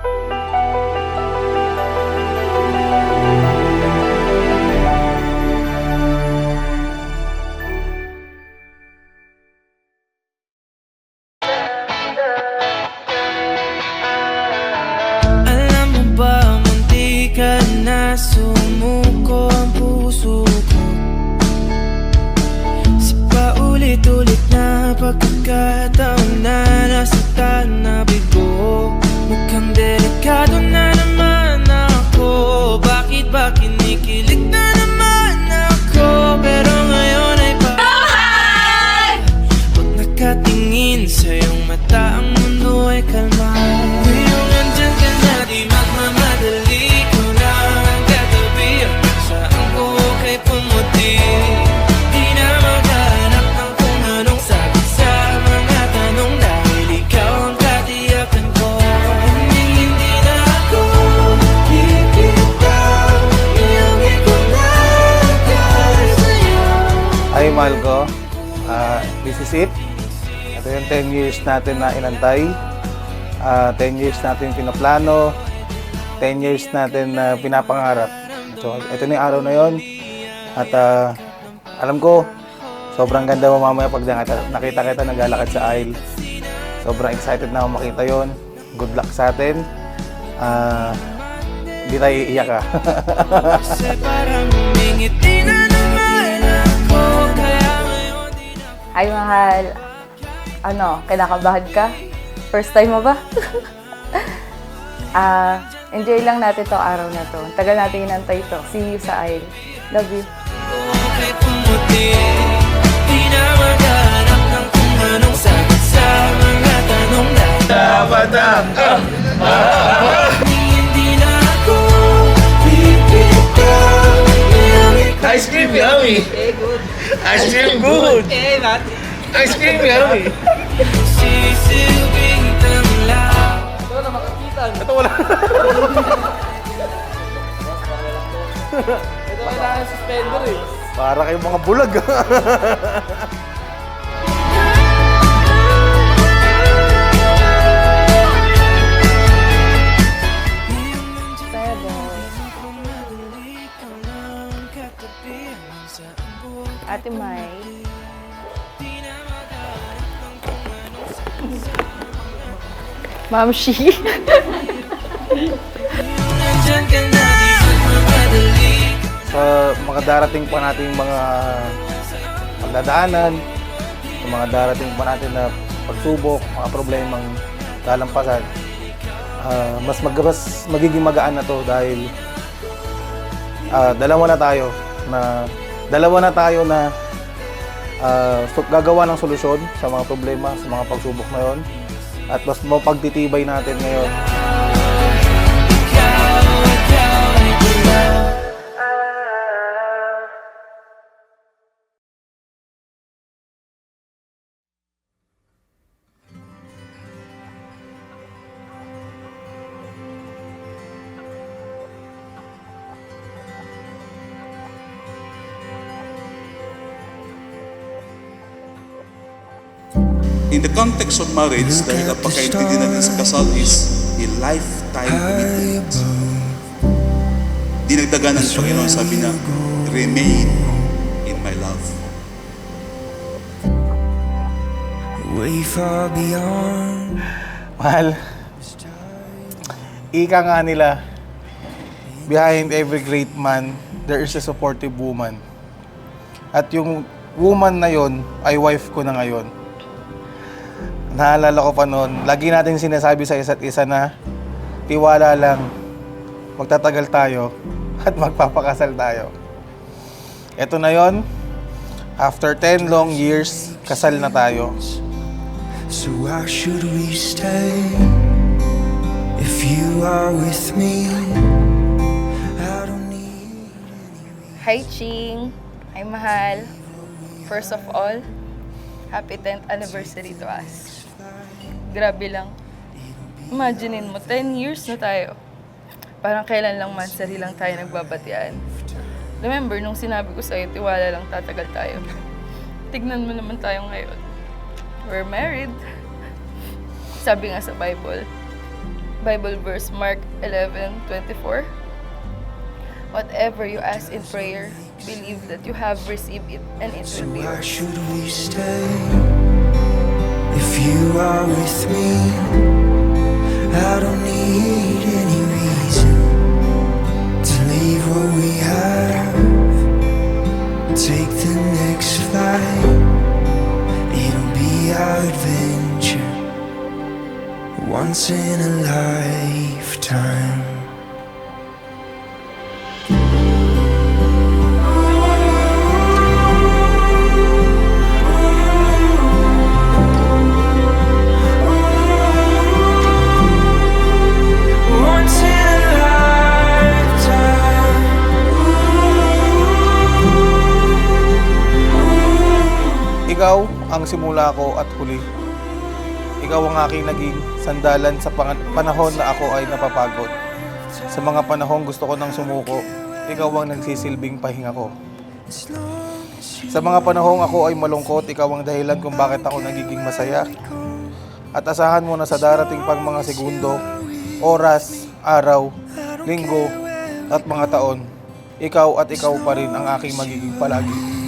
Alam mo ba, munti ka na sumuko ang puso ko. Sa paulit-ulit na pagkakataon na nasaktan na bigo. Mukhang delikado na naman ako. Bakit ba kinikilig na naman ako? Pero ngayon ay pag nakatingin sa iyong mata, ang mundo ay kalma. Ngayong nandyan ka na, di magmamadali ko lang ang katabi. Hanggang saan ko kay pumuti. Di na maghanap ng kung anong sagot sa mga tanong, dahil ikaw ang katiyakan ko. Hindi na ako bibitaw, iyong ikot na agad sa'yo. Ay, mahal ko. This is it. Ito yung 10 years natin na inantay. 10 years natin pinaplano. 10 years natin na pinapangarap. So, ito na yung araw na yon. At alam ko, sobrang ganda mo mamaya pag nakita kita naglalakad sa aisle. Sobrang excited na ako makita yon. Good luck sa atin. Hindi tayo iiyak ha. Kasi parang umingiti na naman ako, kaya ngayon di na. Ay, mahal. Ano, kinakabahan ka? First time mo ba? Enjoy lang natin tong araw na to. Tagal natin inantay to. See you sa aisle. Love you. Kay pumuti, di na maghanap ng kung anong sagot sa mga tanong na dapat hindi na ako bibitaw, iyong ikot. Ice cream yummy. Ice cream good. Ice cream yummy. Sisilbing tanglaw. Ito wala. Ito kailangan suspender eh. Para kayong mga bulag. Ate Mai. Mamshi. Nandyan ka na, di magmamadali. Sa mga darating pa nating mga pagdadaanan, sa mga darating pa natin na pagsubok, mga problemang lalampasan, mas magiging magaan na to dahil dalawa na tayo na gagawa ng solusyon sa mga problema, sa mga pagsubok na yon, at mas mapagtitibay natin ngayon. In the context of marriage, dahil ang pagkaintindi natin sa kasal is a lifetime commitment. Dinagdagan ng Panginoon, sabi na, remain in my love. Way far beyond. Mahal, ika nga nila, behind every great man, there is a supportive woman. At yung woman na yon ay wife ko na ngayon. Naalala ko pa noon, lagi natin sinasabi sa isa't isa na tiwala lang, magtatagal tayo at magpapakasal tayo. Ito na yon, after 10 long years, kasal na tayo. So why should we stay if you are with me? I don't need. Hi, Ching. Hi, mahal. First of all, happy 10th anniversary to us. Grabe lang. Imaginein mo, 10 years na tayo. Parang kailan lang mansari lang tayo nagbabatian. Remember, nung sinabi ko sa'yo, tiwala lang tatagal tayo. Tignan mo naman tayo ngayon. We're married. Sabi nga sa Bible, Bible verse Mark 11:24. Whatever you ask in prayer, believe that you have received it and it will be Why yours. should we stay if you are with me? I don't need any reason to leave what we have, take the next flight. It'll be our adventure, once in a lifetime. Once in a lifetime. Ikaw ang simula ko at huli. Ikaw ang aking naging sandalan sa panahon na ako ay napapagod. Sa mga panahong gusto ko nang sumuko, ikaw ang nagsisilbing pahinga ko. Sa mga panahong ako ay malungkot, ikaw ang dahilan kung bakit ako nagiging masaya. At asahan mo na sa darating pang mga segundo, oras, araw, linggo, at mga taon, ikaw at ikaw pa rin ang aking magiging palagi.